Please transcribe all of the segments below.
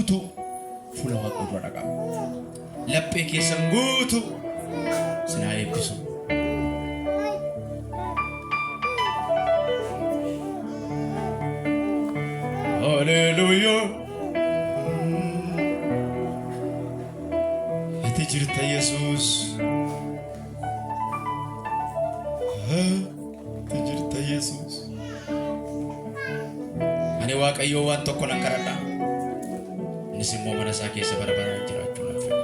guutuu fuula Waaqaa dura dhaqa. Laphee keessan guutuu sinaa eebbisu. Hallelujah. Ati jirta Yesuus. Ati jirta Yesuus. Ani Waaqayyo waan tokko nan kadhadha. Innis immoo mana isaa keessa bara baraan jiraachuu naaf fedha.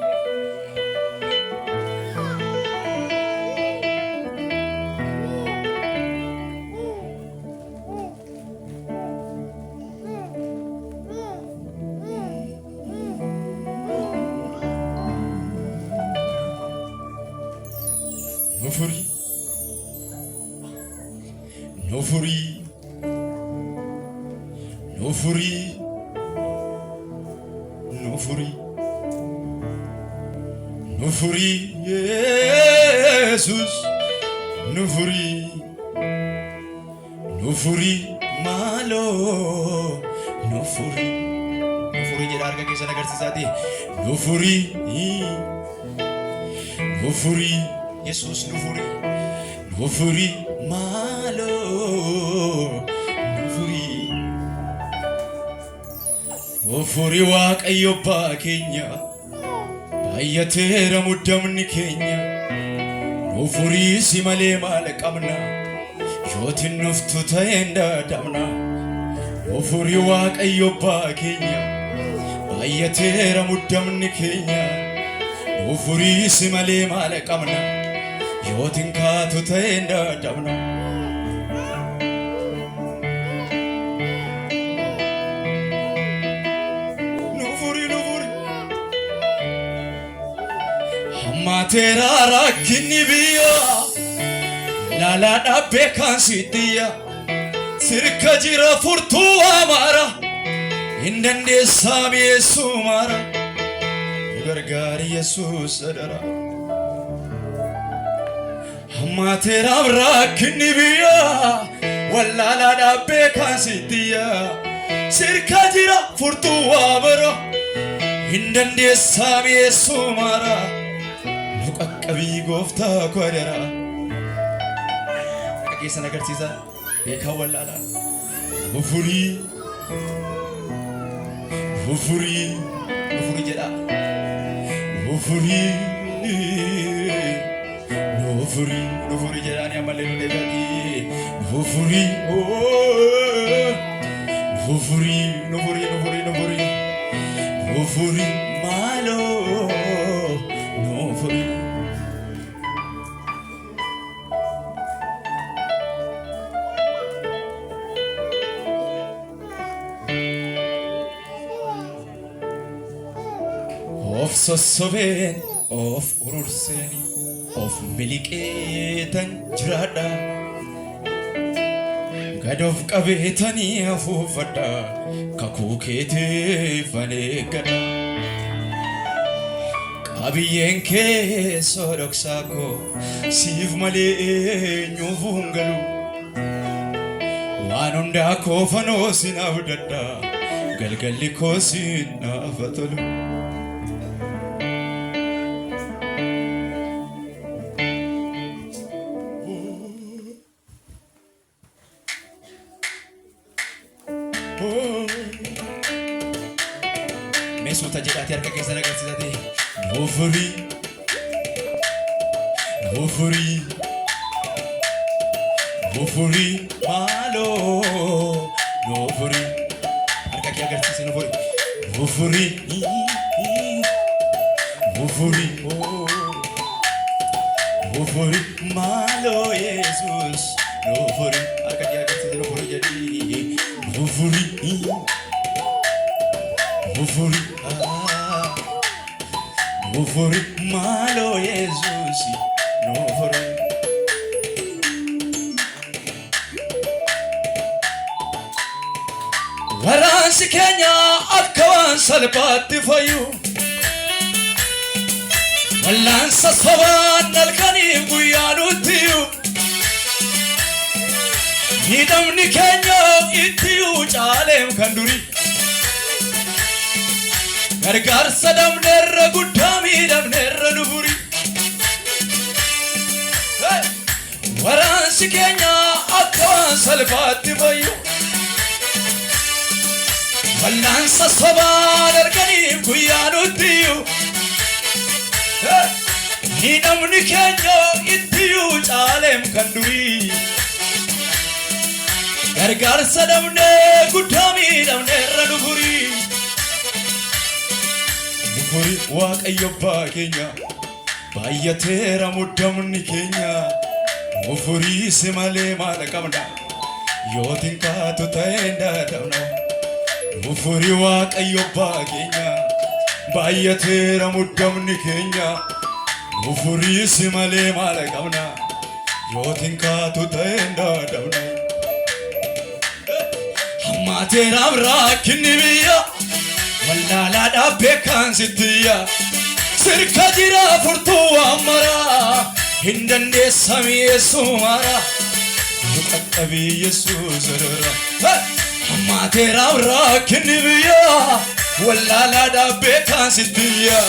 No fury, Jesus, no fury, malo, no fury, jedha harka keessa agarsiisaati. No fury, Jesus, no fury, malo, no fury Waaqayyo abbaa keenya. Ayyateera muddamni keenya nufurii si malee maal qabna yootiin nuftu ta'een daadamna nufurii Waaqayyo abbaa keenya ayyateera muddamni keenya nufurii si malee maal qabna yootiin kaatu ta'een daadamna. Matera rakini biya lala dabbe kansidiya sirka jira furtu amara indende sami Yesu mara gargari Jesus adara. Matera rakini biya lala dabbe kansidiya sirka jira furtu amara indende sami Yesu mara Qabi gofta kwadera Akisa nagarsiisa beeka wallala Nufuri jedha Nufuri jedha ni amalee nu deebi'ati Nufuri malo Nufuri Of sossobeen of ururseeni of miliqeetan jiraadha gad of qabeetanii afuufadha kakuu keetiif ani eeggadha qabiyyeen keessoo dhoksaa koo siif malee eenyuuf hin galu waan hundaa koo fanoo sinaaf dadha galgalli koo sinaaf tolu. Mesuuta jedhaati harka keessa agarsiisate nufuri malo nufuri harka kee agarsiise nufuri malo Jesus nufuri harka kee agarsiise nufuri jedhi nufuri malo Jesus nufuri Waraansi keenya akka waan salphaatti fayyu wallaansa sobaan halkaniif guyyaa nuttiyyu miidhamni keenya ittiyyu caaleem kan duri gargaarsa dhabneerra guddaa miidhamneerra nu furi. Waraansi keenya akka waan salphaatti fayyu wal'aansa sobaan arganiif guyyaa nuttiyyuu miidhamni keenya ittiyyuu caaleem kan durii gargaarsa dhabnee guddaa miidhamneerra nu furi. Waaqayyo abbaa keenya baay'ateera muddamni keenya nu furii malee maal qabna yoo tinkaatu ta'ee dadhabna. Nu furii Waaqayyo abbaa keenya baay'ateera muddamni keenya nu furii malee maal qabna yoo tinkaatu ta'ee dadhabna. Hammaateeraaf rakkinni biyya wallaalaadhaaf beekan sittiya sirka jira furtuu ammaraa hin dandeessami Yesuus mara nu qaqqabii Yesuus irra. Hammaateeraaf rakkinni biyya wallaalaadhaaf beekan sittiya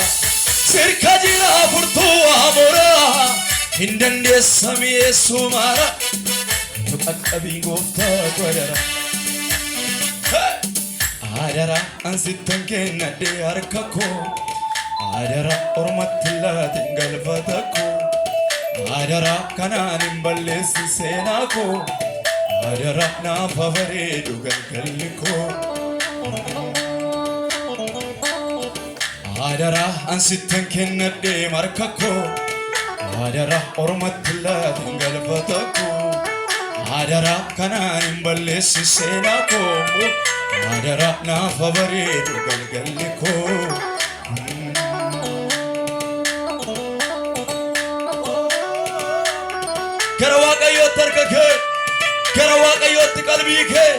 sirka jira furtuu ammaraa hin dandeessami Yesuus mara nu qaqqabii gooftaa godhara. Adara ansittan kennadhe harka koo adara ormatti laatiin galfata koo adara kanaan hin balleessi seenaa koo adara naaf bareedu galgalli koo adara ansittan kennadhe harka koo adara ormatti laatiin galfata koo adara kanaan hin balleessi seenaa koo adara naaf bareedu galgalli koo. Gara Waaqayyootti harka kee gara Waaqayyootti qalbii kee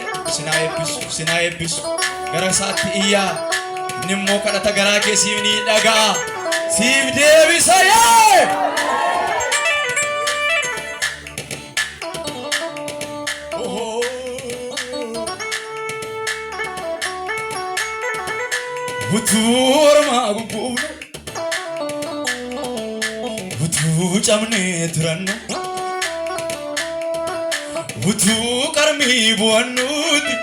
sinaa eebbisu gara isaatti iyyaa inni immoo kadhata garaa kee siif ni dhaga'a siif deebisa. Utuu ormaa gubbuufnu utuu cabnee turannu utuu qarmii bu'annuuti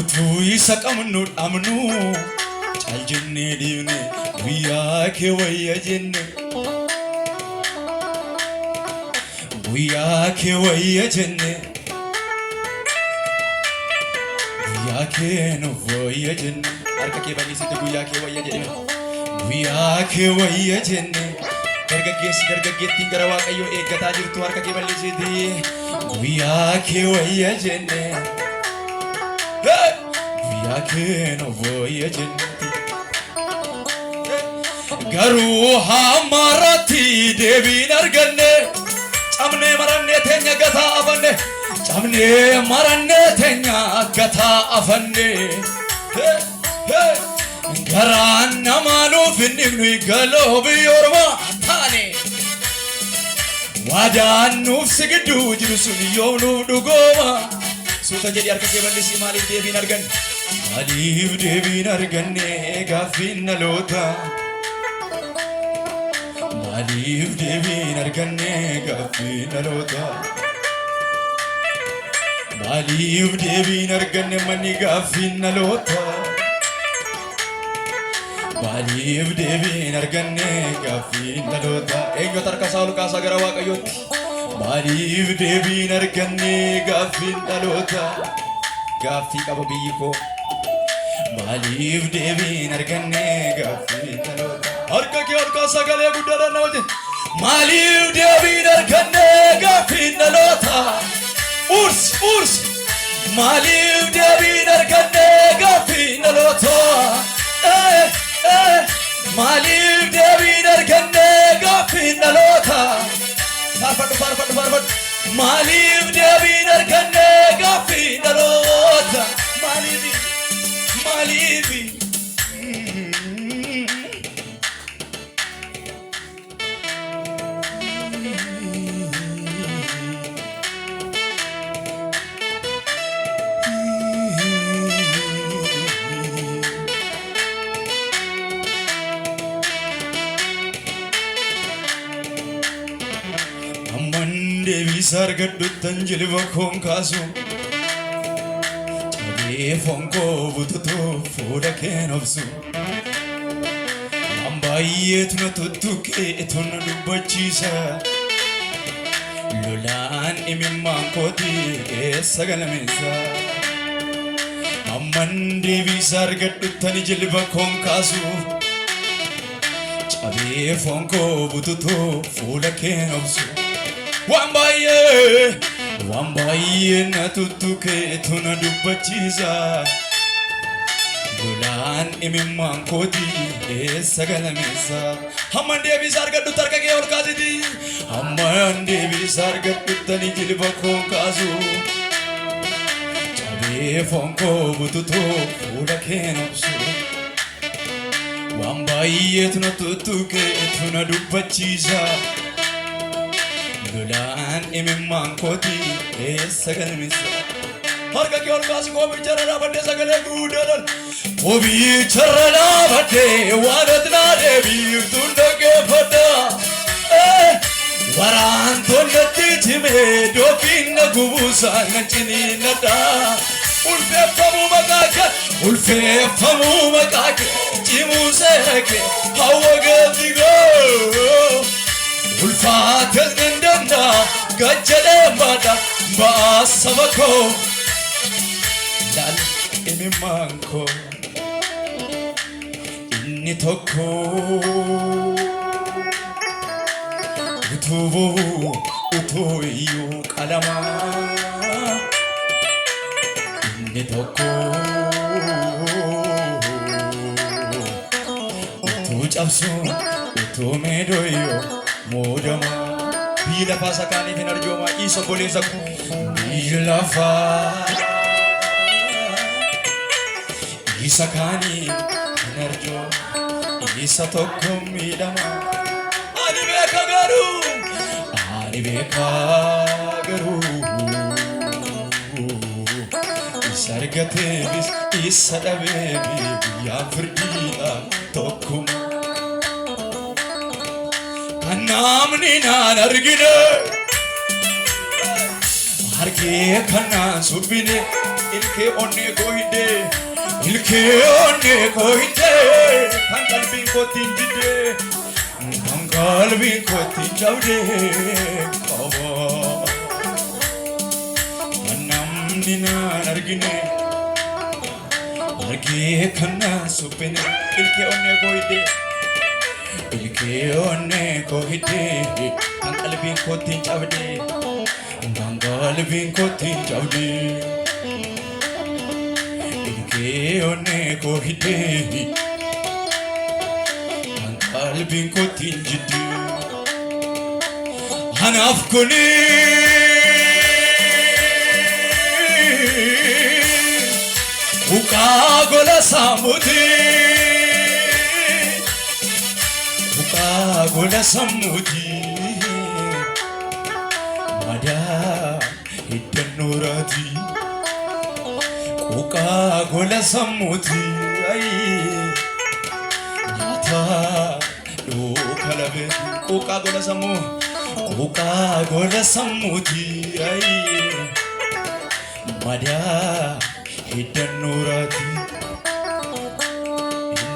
utuu isa qabnu dhabnu caal jennee dhiifne guyyaa kee wayya jenne guyyaa kee wayya jenne guyyaa kee nuuf wayya jenne harka kee bal'isitti guyyaa kee wayya jedhame guyyaa kee wayya jenne. Dargaggeessi dargaggeettiin gara Waaqayyoo eeggataa jirtu harka kee bal'isitti guyyaa kee wayya jenne guyyaa kee nuuf wayya jenne. Garuu hammarratti deebiin arganne cabnee marannee teenya gataa afanne cabnee marannee teenya gataa afanne. Garaan namaa nuuf hin dhibnu galoo biyya ormaa taane waadaan nuuf si gidduu jiru sun yoom nuuf dhugooma. Suuta jedhi harka kee bal'isii maaliif deebiin arganne maaliif deebiin arganne gaaffiin dhaloota maaliif deebiin arganne gaaffiin dhaloota maaliif deebiin arganne manni gaaffiin dhaloota maaliif deebiin arganne gaaffiin dhaloota. Eenyota harka isaa ol kaasaa gara Waaqayyootti maaliif deebiin arganne gaaffiin dhaloota. Gaaffii qaba biyyi koo maaliif deebiin arganne gaaffiin dhaloota. Harka kee ol kaasaa galee guddaadhaan na wajjin maaliif deebiin arganne gaaffiin dhaloota. Ursi maaliif deebiin arganne gaaffiin dhaloota. Maaliif deebiin arganne gaaffiin dhaloota. Faarfadhu maaliif deebiin arganne gaaffiin dhaloota. Maaliif sargadhu tanjilva konkasu chabe fonko bututu fuda kenobsu ambaye tunatutuke etuna dubachisa lolan imimman koti esagalamisa amman devi sargadhu tanjilva konkasu chabe fonko bututu fuda kenobsu Wambaye na tutuke tuna dubachisa Bulan imimman koti esagalamisa Hamman devi sargadhu tarkake ol kaasiti Hamman devi sargadhu tani jilba konkasu Chabe fonko bututu fuda kenobsu Wambaye tuna tutuke tuna dubachisa Lolan imimman koti esagalamisa Harka ke ol kaasi ko bichara badde sagale gudalan ko bichara badde waratna devi tundage fada waran tolati jime dokin gubusa nachini nada ulfe famu makaka jimu serake hawagadigo ulfatel nindanda gajjale bada baasabako lal imimmanko inni tokko utuyo qalama inni tokko utu cabsu utu medoyo modama bila pasakani finarjoma iso boleza bila fa isakani finarjo isa tokko midama ani beka garu isargate bis isadabe ya firdiya tokko Namnina nargine harke khana subine ilke onne kohide thangalbi ko tinjide thangalbi ko tinjaude kawa namnina nargine harke khana subine ilke onne kohide Ilkeone kohide thangalbi ko tinjaude thangalbi ko tinjaude Ilkeone kohide thangalbi ko tinjide hanaf kuni uka gola samuti gola samuti mada hiddanurati koka gola samuti ay nyata do kalabe koka gola samuti ay mada hiddanurati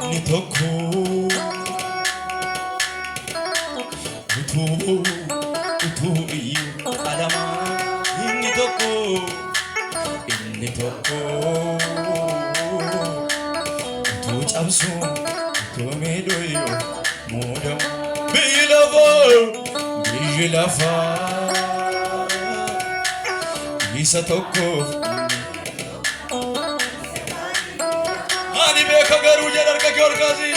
inni tokko utuyo qalama inni tokko utu cabsu utu medoyo modam bilafa isa tokko ani beka garu jedar ka kyor kazi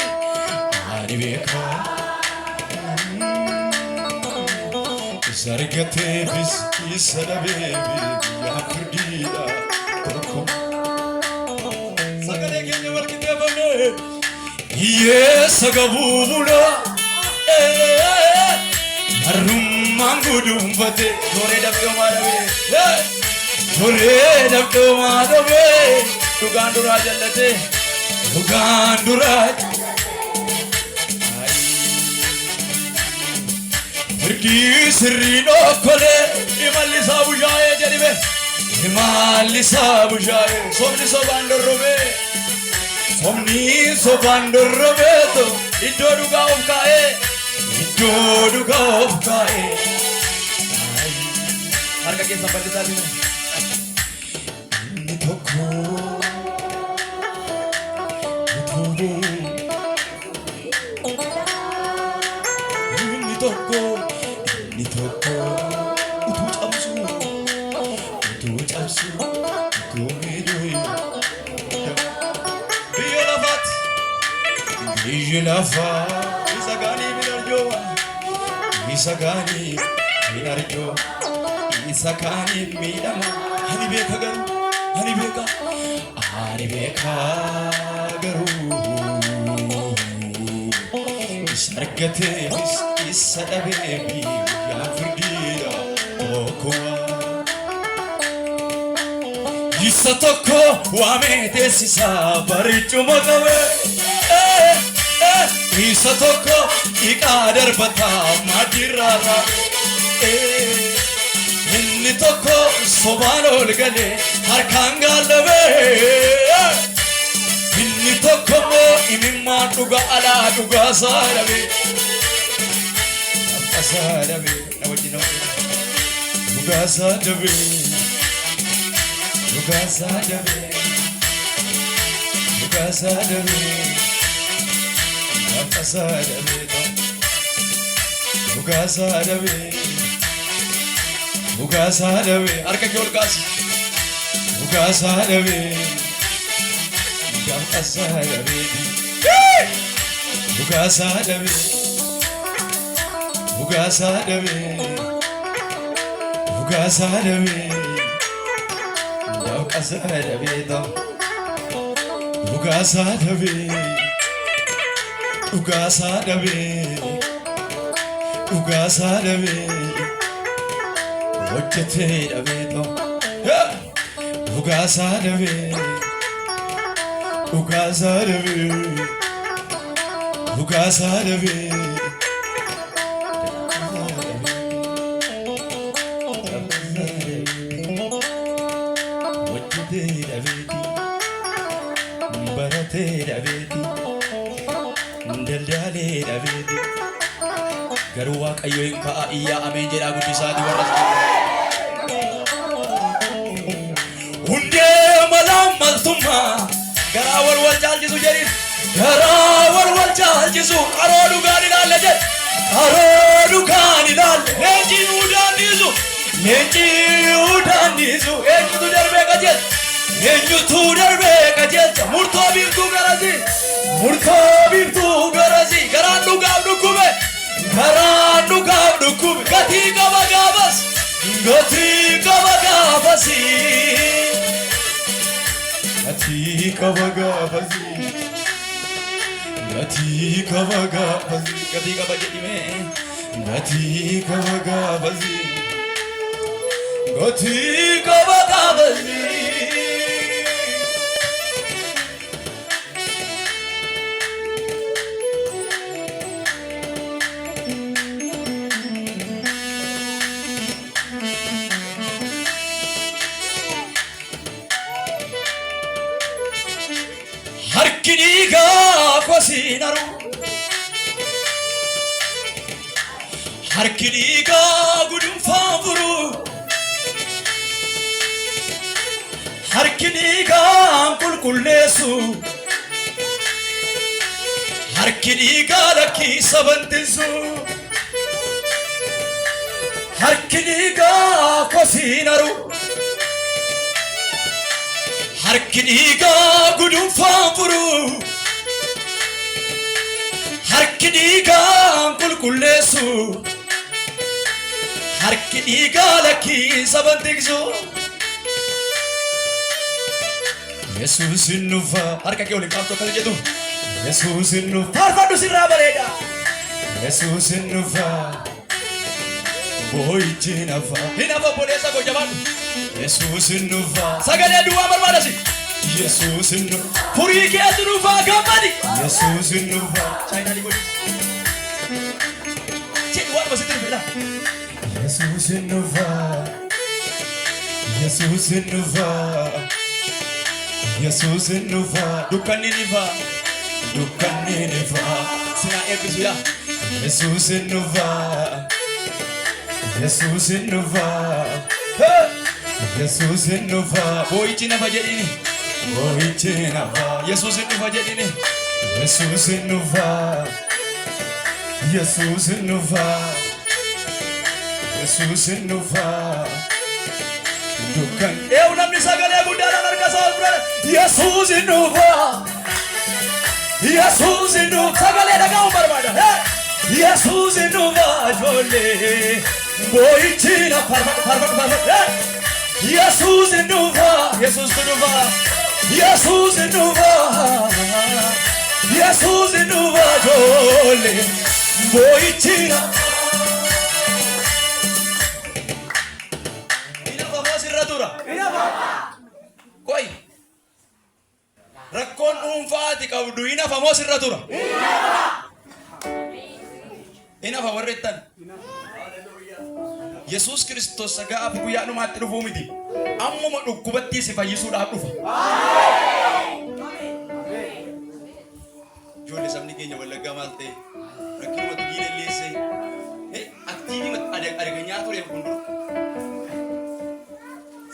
ani beka sargate bis isadabe ya firdiya tokko sagale kenya warkite bame sagabula marum mangudum bate thore dabdo madabe tugandura jallate tugandura Firdi sirri nokkole imalli sabujaye jadibe imalli sabujaye somni sobandorobe to iddo duga of kae harka ke sabali sabi ni tokko Lafa isagani minarjo isakani midama hani beka garu sargate isadabe ya furdira okwa isatoko wamete sisa barichuma kawe Isatoko ikadar bata madirara inni tokko sobanol gale harkangalbe inni tokko mo imimma duga ala duga sarabe nawajino duga sarabe Ugasadabe arka kyol kasi ugasadabe Wajjate dhabeeto Ugaasaa dhabee wajjate dhabeeti baratee dhabeeti daldaalee dhabeeti garuu waaqayyo hin ka'a iyyaa ameen jedhaa guddisaati warras hundee malaamaltummaa garaa wal caalchisu jedhin garaa wal caalchisu qaroo dhugaan ilaalle jedh qaroo dhugaan ilaalle leenjii udaannisu eenyutu darbee qajeelcha murtoo biiftuu garasi garaan dhugaaf dhukkube gatii qaba jedhime gatii qaba gaafasi Harkiniga kwasinaru Harkiniga gudunfamuru Harkiniga kulkullesu Harkiniga lakki sabantisu Harkiniga kwasinaru Harkiniga gudunfamuru Harkiniga kulkullesu Harkiniga lakki sabantisu Yesus nufa harka ke oleh kapto kali jatuh Yesus nufa farfadu sirra bareda Yesus nufa boy jinafa hinafa bolesa go jaman Yesus nufa sagale dua barbada sih Yesus nufa puri ke nufa gamadi Yesus nufa China di bodi cek مسيطر فيلا يسوع النوفا يسوع النوفا يسوع النوفا دكاني نيفا سنا إبزيا يسوع النوفا يسوع النوفا يسوع النوفا بويتنا فجديني بويتنا فا يسوع النوفا جديني يسوع النوفا يسوع النوفا يسوع النوفا دكان يا ونامي ساغالي بودانا نركاسا يسوع النوفا يسوع النوفا ساغالي دغاو بربادا يسوع النوفا جولي بويتنا فرفك يسوع النوفا يسوع النوفا يسوع النوفا يسوع النوفا جولي بويتنا كوي ركون فاتك أو دوينا فموس الرتورة هنا فورتن يسوع كريستوس سجى أبو يانو ما تروفو مدي أمو ما نكبتي سفا يسوع أبوفا جوني سامني كينيا ولا جمالتي ركين ما تجيل ليسي أكتيني ما ada kenyataan yang mundur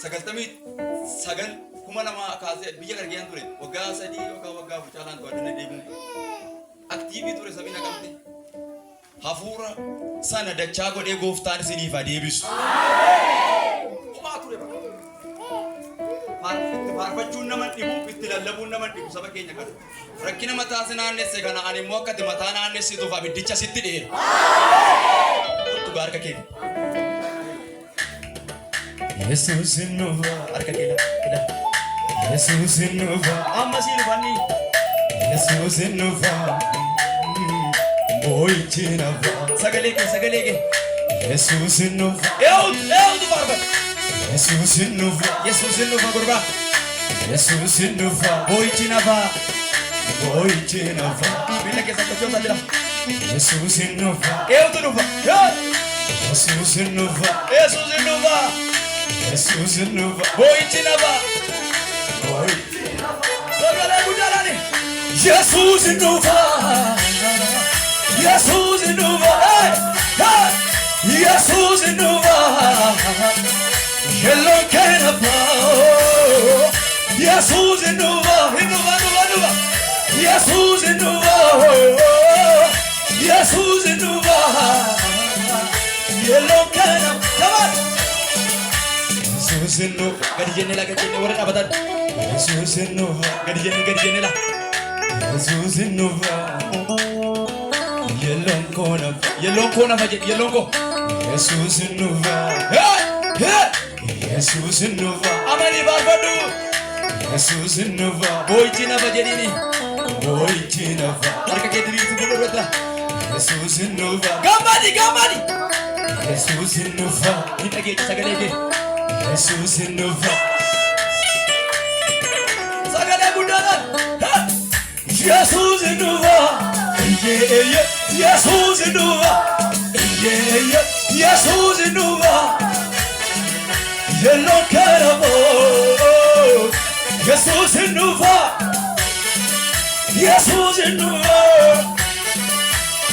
sagal tamit sagal kuma nama kaze biya gargian ture waga sadi waga bucalan to aduna debu aktivi ture sabina kamte hafura sana da chago de goftan sini fa debis kuma ture ba barbachun naman dibu istilalabun naman dibu sabakenya kan rakkina mata sinan ne segana ani mokati mata nan ne sidu fa bidicha sitti de tu garka ke يسوع النوفا أركا كده يسوع النوفا أما سيلفاني يسوع النوفا بويتنا فا سجليك يسوع النوفا يود باربا يسوع النوفا قربا يسوع النوفا بويتنا فا بيلا كيسا كتير سجلا يسوع النوفا يود النوفا يسوع النوفا يسوع النوفا بويتنا فا سجلا بدلاني يسوع النوفا يسوع النوفا يسوع النوفا يلو كان باو يسوع النوفا النوفا يسوع النوفا يسوع النوفا يلو كان كمان يسوع النوفا قديني لا قديني ورنا بدل يسوع النوفا قديني لا يسوع النوفا يلون كونا فجد يلون كو يسوع النوفا يسوع النوفا أماني باربادو يسوع النوفا بويتنا فجديني بويتنا فا أركا كدري تقول رتلا يسوع النوفا غامادي يسوع النوفا هنا كي سجلك يسوع النوفا سجلك بدانا يسوع النوفا يسوع النوفا يسوع النوفا يلو كربو يسوع النوفا يسوع النوفا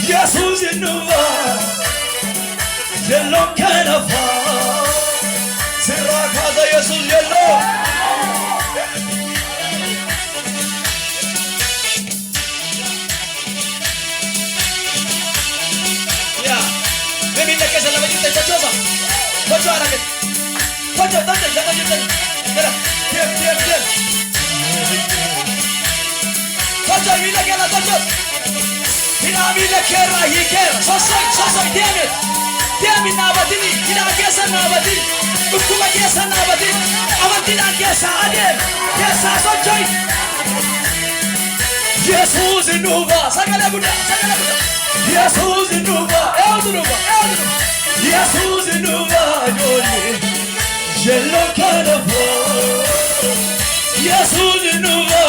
يسوع النوفا يلو كربو سراك هذا يسوع يلو Mimi nakesa la majita chachosa. Facho haraka. Facho tante jaga jita. Tera. Tiap. Facho mila kela facho. Hina mila kera hi kera. Sosai diamit. Diamit na batini. Hina kesa na batini. Ukuma kesa na batini. Amantina kesa adem. Kesa sochoi. Jesus inuva. Sagala buda. Jesus inuva. Jesus inuva. Joli. Yellow carnival. Jesus inuva.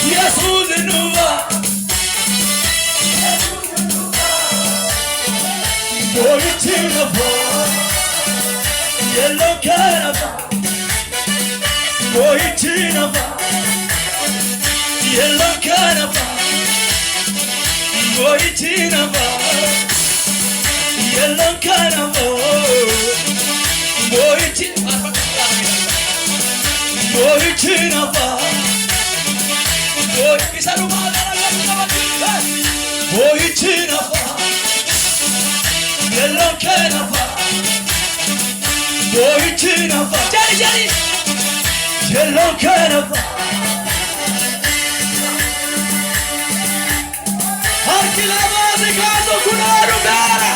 Jesus inuva. Moichinafa, yellow canafa. Moichinafa, yellow canafa. Moichinafa, yellow canafa. Moichinafa, Moichinafa. Moichinafa. Yellow canafa, Moichinafa, Johnny, yellow canafa. Arkila vazi kazo kunaru gara.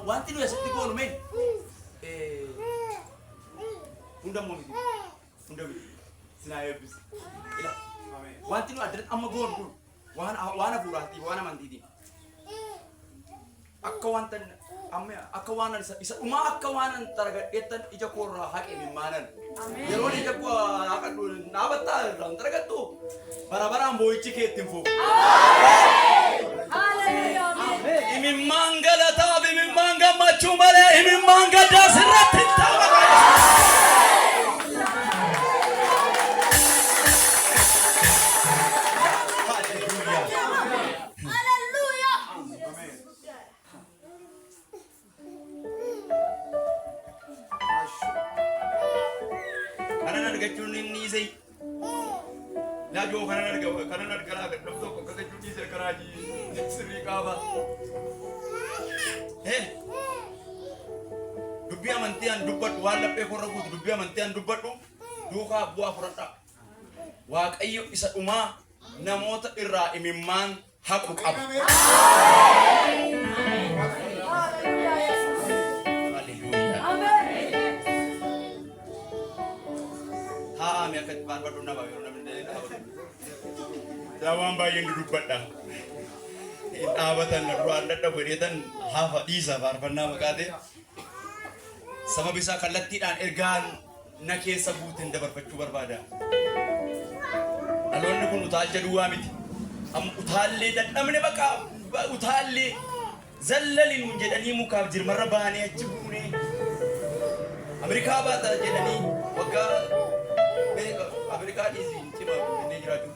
Wanti nu asatti goonu mee hunda momiti hunda sinaa eebbis ila wanti nu adda amma goonu kun waan hafuuraati waan amantiiti akka wanta amma akka waan isa dhuma akka waan taragadheettan ija koorraa haqe mimmaanan yeroo ija koo haqadhu naabattaa irraa taragattu barabaraan boo'ichi keettiin fuuf imimmaan galataaf imimmaan gammachuu malee imimmaan gaddaa sirratti hin taa'u. Kanan argachuun inni isee laajoo kanan argaa gadhoof tokko argachuun isee karaajii sirrii qaaba. Dubbii amantii'aan dubbadhu waan laphee korra guutu dubbii amantii'aan dubbadhu duukaa bu'aa fudhadha. Waaqayyo isa dhumaa namoota irraa imimmaan haqu qaba. Haami akka faarfadhu nama yeroo namni waan baay'een dubbadha. Dhaabatan duraan dadhabdeetan hafa dhiisa faarfannaa maqaate sababi isaa kallattiidhaan ergaan na keessa buuteen dabarfachuu barbaada. Dhaloonni kun utaalcha duwwaa miti. Amma utaallee dadhabne bakka utaallee zallaliin jedhanii mukaaf jirmarra baanee achi buunee Ameerikaa baata jedhanii waggaa Ameerikaa dhiisii cima innee jiraatu.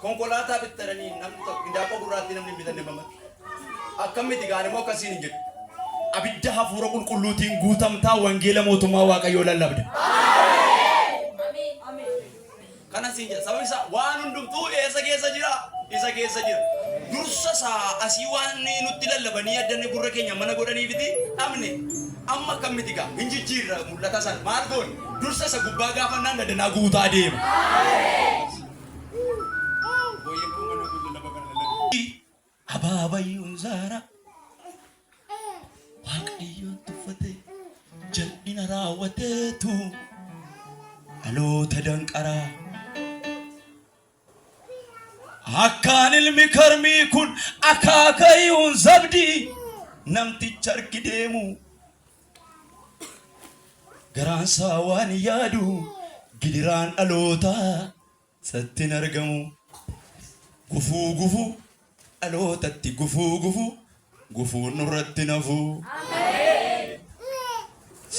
Konkolaataa bittanii namni tokko indaaqoo gurraatti namni bitanne mamatti. Akkamitti gaane moo akkasiin hin jedhu. Abidda hafuura qulqulluutiin guutamtaa wangeela mootummaa Waaqayyoo lallabda. Kana siin jedha sababni isaa waan hundumtuu eessa keessa jira isa keessa jira. Dursa isaa asii waan nutti lallabanii addanne gurra keenya mana godhaniifiti dhabne amma akkamitti gaa hin jijjiirra mul'ata san maal goone dursa isa gubbaa gaafannaan dadanaa guutaa deema. Abaabayyuun zaara Waaqayyoon tuffate jal'ina raawwateetu dhaloota danqaraa akkaan ilmi karmii kun akaakayyuun zabdii namticha argi deemu garaansaa waan yaadu gidiraan dhalootaa sattiin argamu gufuu alootatti gufuu nurratti nafu.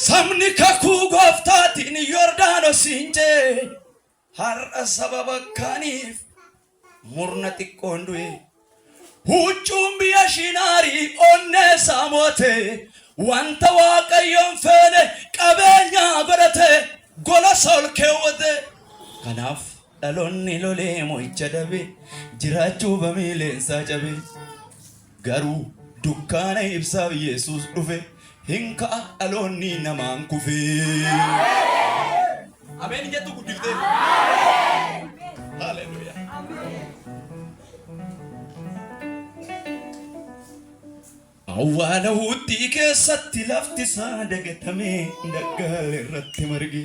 Sabni kakuu gooftaatiin Yordaanosiin jee har'a sababa kaaniif murna xiqqoon du'e huccuun biyya Shinaarii onnee saamote wanta Waaqayyoon feene qabeenyaa godhate gola sol keewwate kanaaf dhaloonni lolee mo'icha dhabe jiraachuu bamiileensaa cabe garuu dukkaana ibsaaf Yesuus dhufe hinka dhaloonni namaan kufe. Ameen jettu guddifte. Haleluuyaa. awwaala huddii keessatti lafti isaa dagatamee daggaal irratti marge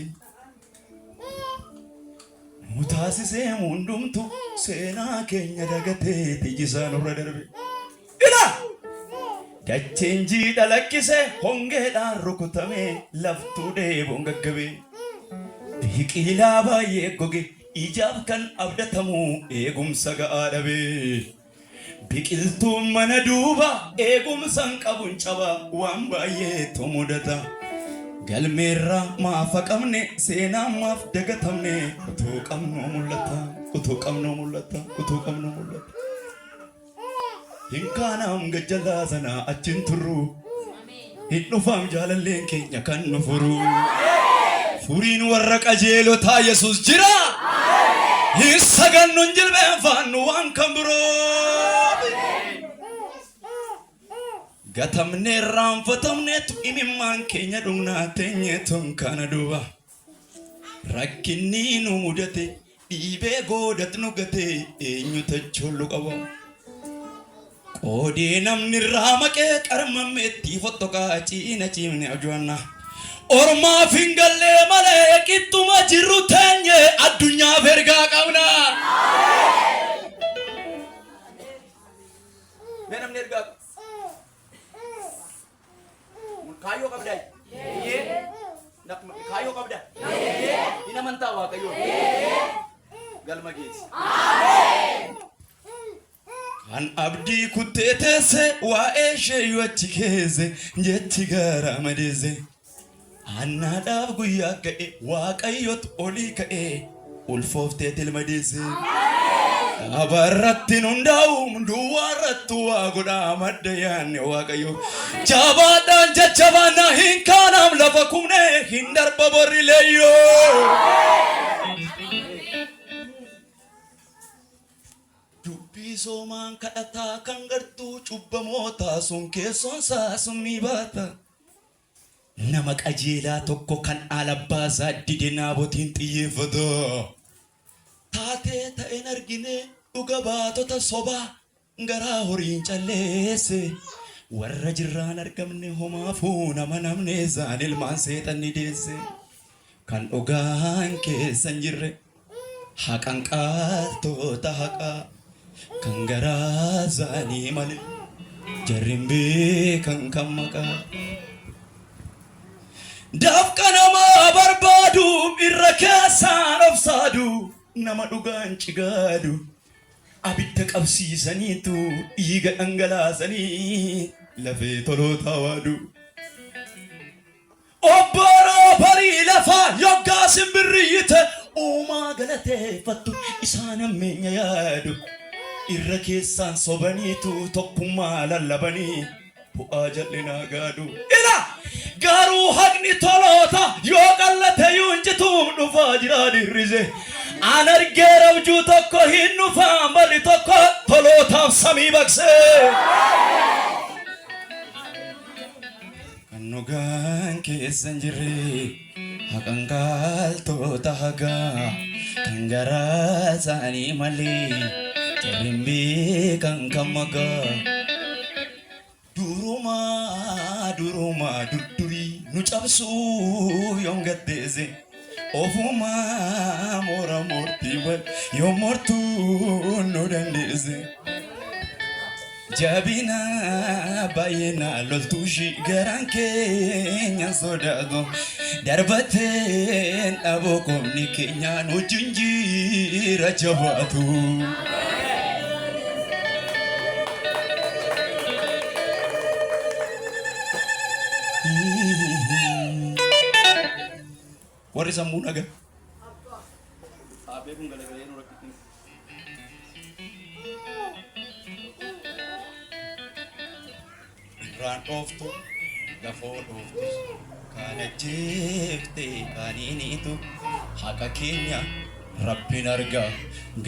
mutaasisee hundumtu seenaa keenya dagatee tijjisaa nurra darbe ila dacheen jiidha lakkise hongeedhaan rukutamee laftuu deeboon gaggabee biqilaa baay'ee goge ijaaf kan abdatamu eegumsa ga'aa dhabee biqiltuun mana duuba eegumsan qabun caba waan baay'eetu mudata galmeerra maafa qabne seenaa maaf dagatamne utuu qabnoo mul'ata utuu qabnoo mul'ata utuu qabnoo mul'ata hinkaanaam gajjalaa sana achin turru hin dhufaam jaalalleen keenya kan nu furu furiin warra qajeelotaa Yesuus jira hin sagannuun jilbeenfannu waan kan biroo gatamne raanfatamneetu imimmaan keenya dhugnaa teenyeetuun kana duuba rakkinni nu mudate dhiibee goodat nu gate eenyu tachoollu qaba qoodee namni irraa maqee qarmammeetti fottoqaa ciina ciimne ajoanna ormaaf hin gallee malee qixxuma jirru teenye addunyaaf ergaa qabna namni ergaa kaayoo qabda kaayoo qabda ina amantaa waaqayyoo galma geessi kan abdii kuttee teesse waa'ee ishee achi keesse jechi garaa madeesse annaadhaaf guyyaa ga'e waaqayyoot olii ka'e ulfooftee tilmadeesse abarratti hundaa'uum duwwaarrattu waa godhaa madda yaanne waaqayyo jabaadhaan jajjabaannaa hin kaanaam lafa kumne hin darba borri leeyyoo dubbii soomaan kadhataa kan gartuu cubbamootaa sun keessoonsaa summii baata nama qajeelaa tokko kan alabbaasaa dide naabotiin xiyyeeffata taatee ta'een argine dhuga baatota sobaa garaa horiin calleesse warra jirraan argamne homaafuu nama namne isaan ilmaan seexanni deesse kan dhugaan keessan jirre haqan qaaltota haqaa kan garaa isaanii malee jarrin beekan kan maqaa dafqa namaa barbaadu irra keessaan obsaadu nama dhugaan cigaadu abidda qabsiisaniitu dhiiga dhangalaasanii lafee tolootaa waadu obboroo barii lafaa yoggaa simbirriyyite uumaa galateeffattu isaan ammeenya yaadu irra keessaan sobaniitu tokkummaa lallabanii bu'aa jal'inaa gaadu ila garuu haqni toloota yoo qallate yuunjituum dhufaa jiraa dirrise an argeera hojuu tokko hin dhufaa malli tokko tolootaaf samii baqsee kan dhugaan keessan jirre haqan qaaltota hagaa kan garaa isaanii malee jarrin beekan kan maqaa durumaa durdurii nu cabsuu yoon gaddeesse ofumaa moora moortiiwwan yoo moortuu nu dandeesse jabina baay'ina loltuushi garaan keenya sodaatu darbateen dhaboo koomni keenyaan wajjin jira jabaatu. Warri sammuu naga abbee kun galagalee nu rakkitin irraan dhooftu lafoo dhooftu kana jeefte kaaniiniitu haqa keenya rabbiin argaa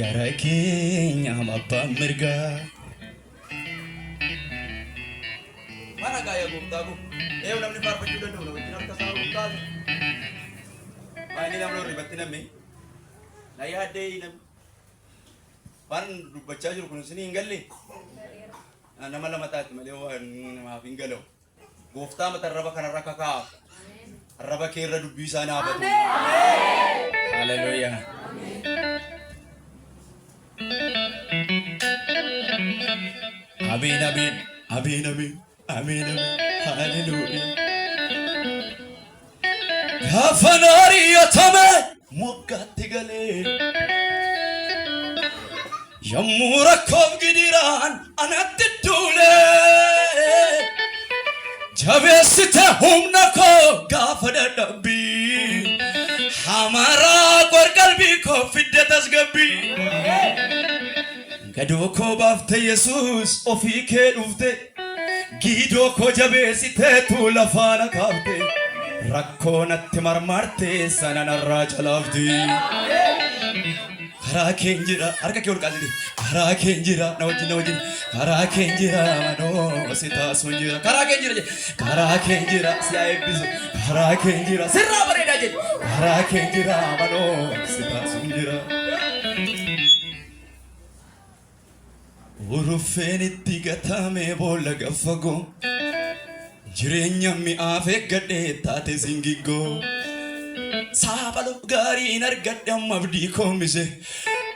gara keenya abbaan mirgaa mana gaaya gooftaa kun namni faarfachuu danda'u wajjin harka isaa taate Ini namlo ribatti namni na yaadde namni waan dubbachaa jiru kun isin hin galle أنا ما لما تات مليو ما فينجلو قفتا متربا كان ركاكا الربا كير دبي سانا بدو هاليلويا آمين آمين آمين آمين آمين هاليلويا هافناري يتمه موقت غلي يموركم قديران أنا تدولي جابستهم نكو غافد دبي حمارا قر قلبي كو فدت اسغبي غدوكو بافت يسوس اوفيك دوفت غيدوكو جابستي تولفانا كابت ركونت مرمرتي سنن الراجلافدي Karakenjira, arka kyo kaldi. Karakenjira, nawajin. Karakenjira, mano sita sunjira. Karakenjira, siya ebizo. Karakenjira, sirra bareda je. Karakenjira, mano sita sunjira. Urufeni tigata me bola gafago. Jirenya mi afegade tate zingigo. Sabalu gari nargadde mabdi komise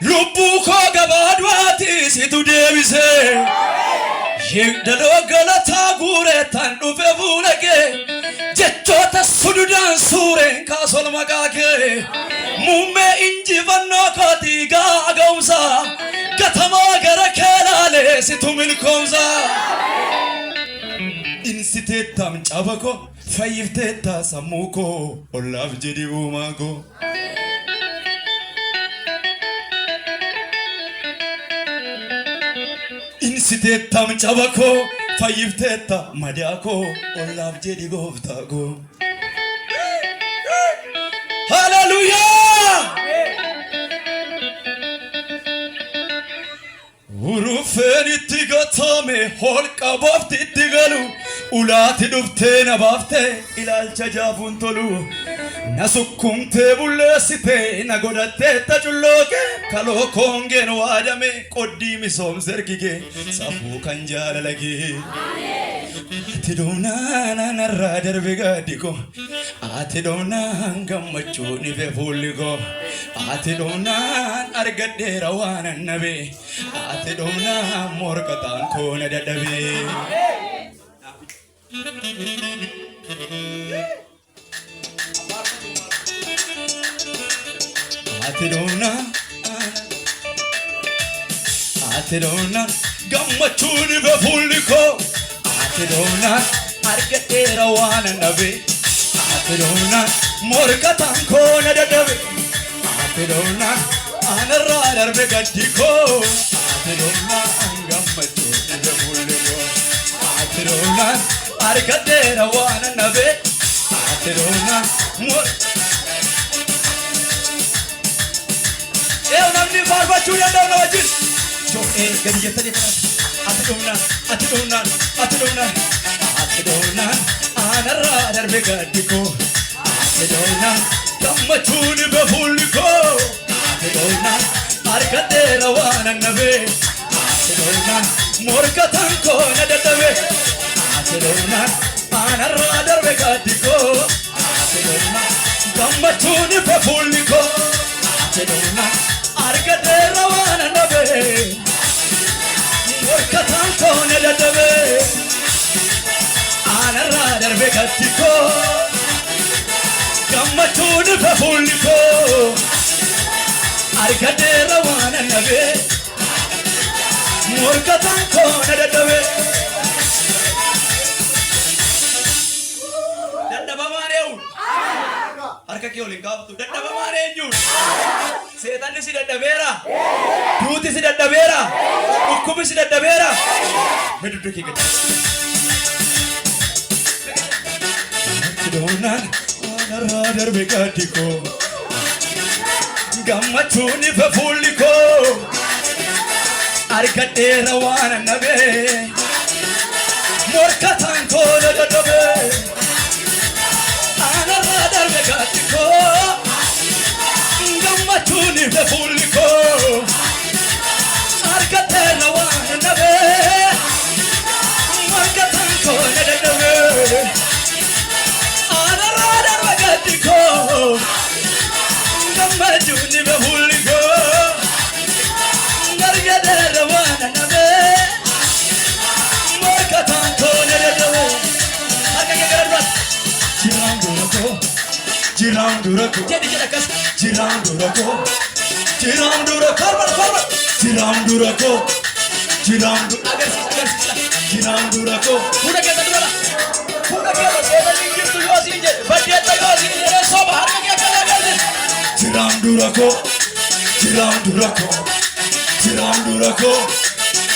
lubu ko gabadwati situ demise yigdalo galata gure tandu febulake jetota sududan sure kasol magake mumme inji vanno koti gagumsa gatama gara kelale situ milkomza insitetam chabako Fayyiftetta sammuko ollaaf jedhi uumaako Insiteettam cabako fayyiftetta madaako ollaaf jedhi gooftaako Hallelujah Urufeenitti gatame holqa boftitti galu Ulati dufte na bafte ilaalcha jaafuun tolu na sukkumte bulleessite na godhatte tajulloke kaloo koongeen waadame qoddii misoomse ergige safuu kan jaalalage ati doonaan anarraa darbe gaaddiko ati doonaan gammachuun ife fuulliko ati doonaan argadheera waan annabe ati doonaan morkataan koona dadhabe Atidona gammachuni be fulliko Atidona argatera wana nabe Atidona morkatan kona dadabe Atidona anarra darbe gaddiko Atidona gammachuni be fulliko Atidona argatera wana nabe Atidona Eu namni barba chuya dawna wajin jo gadi yetade atidona anarra darbe gaddiko atidona gammachuni be fulliko atidona argatera wana nabe atidona morkatan kona dadabe atidona anarra darbe gaddiko atidona gammachuni be fulliko atidona argatera wana nabe morkatan kona dadabe anarra darbe gaddiko gammachuni be fulliko argatera wana nabe morkatan kona dadabe dadaba mareu arka kyo lingabtu dadaba marenyu setan si dadabera duti si dadabera ukkubi si dadabera medudu ki gata dona anarra darbe gaddiko gammachuni fe fulliko argatera wana nabe morkatan kona dadabe anarra darbe gaddiko gammachuni fe fulliko argatera wana nabe Jiram durako. Jadi kas. Jiram durako. Jiram durako. Korban. Jiram durako. Jiram Agar sisa. Jiram durako. Udah kita dulu lah. Udah kita saya lingkir tu yo sinje. Badet tu yo sinje. Sob har ke kala kala. Jiram durako. Jiram durako. Jiram durako.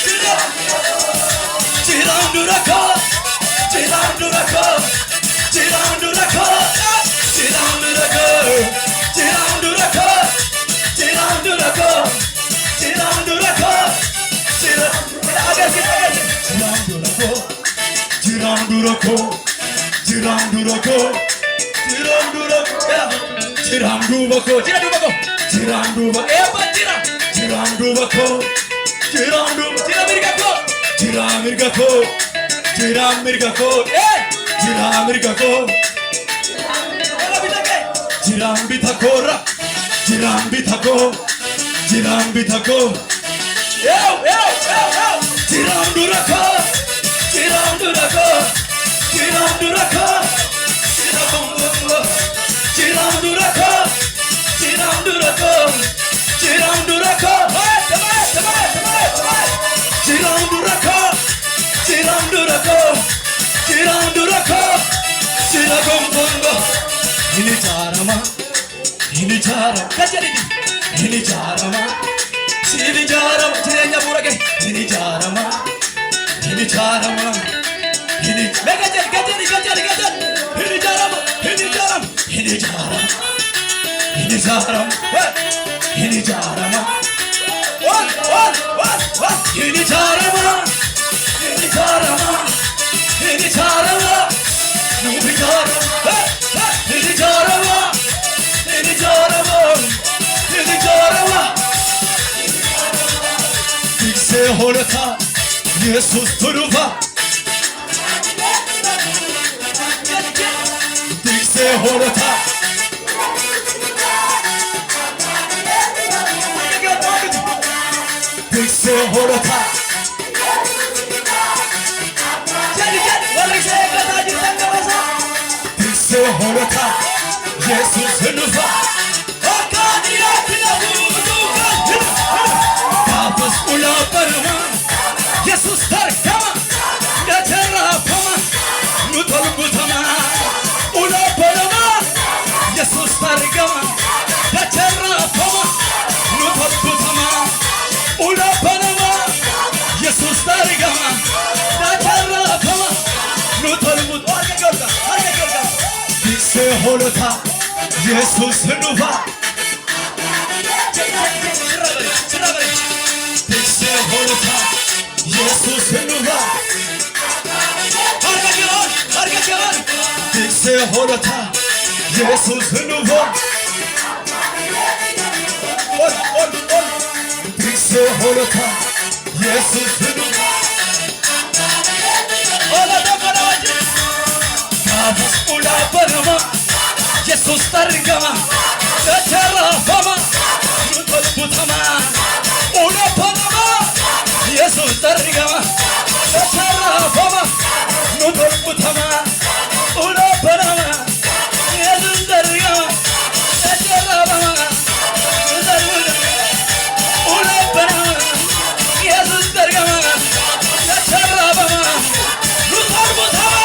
Jiram durako. Jiram durako. Jiram durako. Jiram durako. Jiram durako. Jiram durako. Jiram durako. Jiram Agar sisa. durako. Jiram durako. Jiram durako. Jiram durako. Jiram durako. Jiram dulu. Jiram durako. Apa jiram? Jiram durako. Jiram durako. Jiram mirga ko. Jiram mirgako. Jiram mirgako. Jiram mirgako. Kalau bisa ke? Jiram bitakora. Jiram bitako. Jiram bitako. Yo. Jiram durako. Jiram durako. Jiram durako. Jiram durako. Jiram durako. Jiram durako. Jiram durako. Teman. Jiram durako. Jiram durako. Jiram durako. Jiram bongo. Ini carama. Ini cara. Kajari di. Ini carama. Ini carama. Jirenya pura ke. Ini carama. Ini carama. Ini Kajari. Ini carama. Ini carama. Ini carama. Ini carama. Ini carama. Wan. Ini carama. Ini carama. Ini carama. Nubi carama. Ini carama. Ini carama. Ini carama. Dikse holata. Jesus turuva. Dikse holata. Dikse holata. Jadi. Walau saya kata jirang kawasa. Dikse holata. Jesus turuva. Akan dia tidak butuhkan. Kapus ula parma. Yesus terkama. Datara pama. Nutol butama. Ula parama. Yesus terkama. Datara pama. Nutol butama. Ula parama. Jesus tarigama. Datara pama. Nutol but. Harga golga. Dikse holata. Jesus nuva. Cerah. Dikse holata. Jesus nuva. Harga jalan. Dikse holata. Jesus nuva. On. Dikse holata. Jesus nuva. Ola da para wajib. Kapus Ula parama. Yesus terkama. Datara pama. Nutol butama. Ula parama. Yesus terkama. Datara pama. Nutol butama. Ula parama. Yesus terkama. Datara pama. Nutol butama. Ula parama. Yesus terkama. Datara pama. Nutol butama.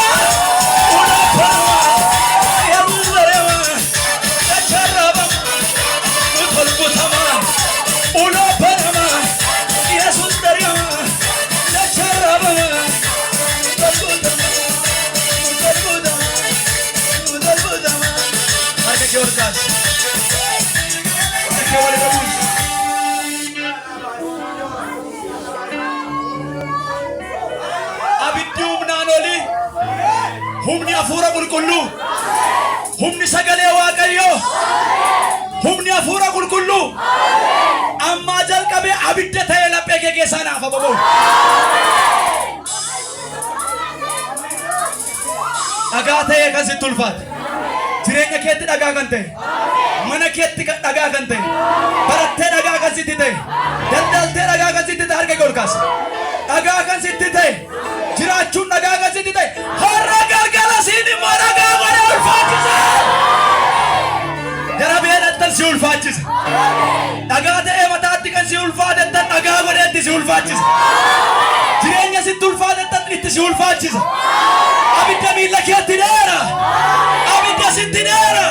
Ula parama. Yesus terkama. Datara pama. Nutol butama. Ula parama. Yesus terkama. Datara pama. Harga keorkas. Harga wale babus. Abiddi humnaan oli. Humni hafuura qulqulluu. Humni sagalee Waaqayyoo. Humni hafuura qulqulluu. Ammaa jalqabee abidda ta'ee laphee kee keessaa naaf ababu. Dhagaa ta'ee kan sitti ulfaate. Jireenya keetti dhagaa kan ta'e. Mana keetti dhagaa kan ta'e. Barattee dhagaa kan sitti ta'e. Daldaltee dhagaa kan sitti ta'e harka kee ol kaasi. Dhagaa kan sitti ta'e. Jiraachuun dhagaa kan sitti ta'e. Har'a galgala siin immoo dhagaa godhee ulfaachisa. ulfaachisa. Jireenya sitti ulfaatetti itti si ulfaachisa. Abidda miila keetti dheera. Abidda sitti dheera.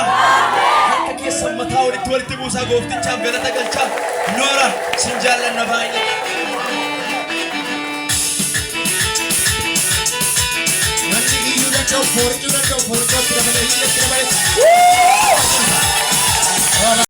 Harka keessa mataa walitti buusaa gooftichaaf galata galchaa. Noora sin jaallanna baay'ee. For